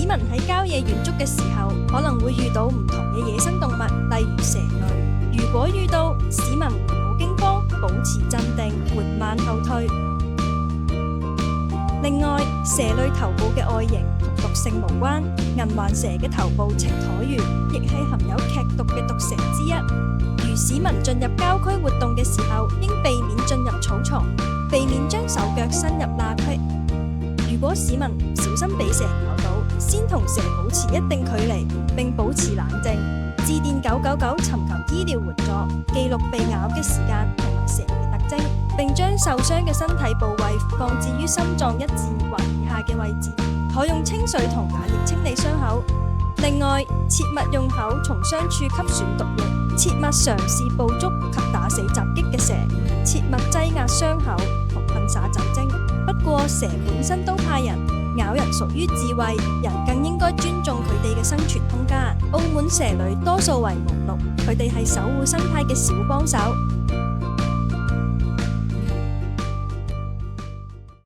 民喺郊野遠足嘅時候，可能會遇到唔同嘅野生動物，例如蛇類。如果遇到，市民唔好驚慌，保持鎮定，緩慢後退。另外，蛇類頭部嘅外形同毒性無關，銀環蛇嘅頭部呈橢圓，亦係含有劇毒嘅毒蛇之一。如市民進入郊區活動嘅時候，應避免進入草叢，避免將手腳伸入罅隙。如果市民唔小心俾蛇咬到，先同蛇保持一定距離，並保持冷靜，致電999尋求醫療援助，記錄被咬嘅時間同埋蛇嘅特徵，並將受傷嘅身體部位放置於心臟一字或以下嘅位置，可用清水同枴液清理傷口。另外，切勿用口從傷處吸吮毒液，切勿嘗試捕捉及打死襲擊嘅蛇，切勿擠壓傷口同噴灑酒精。不過，蛇本身都怕人，咬人屬於智慧，人更應該尊重佢哋嘅生存空間。澳門蛇類多數為無毒，佢哋係守護生態嘅小幫手。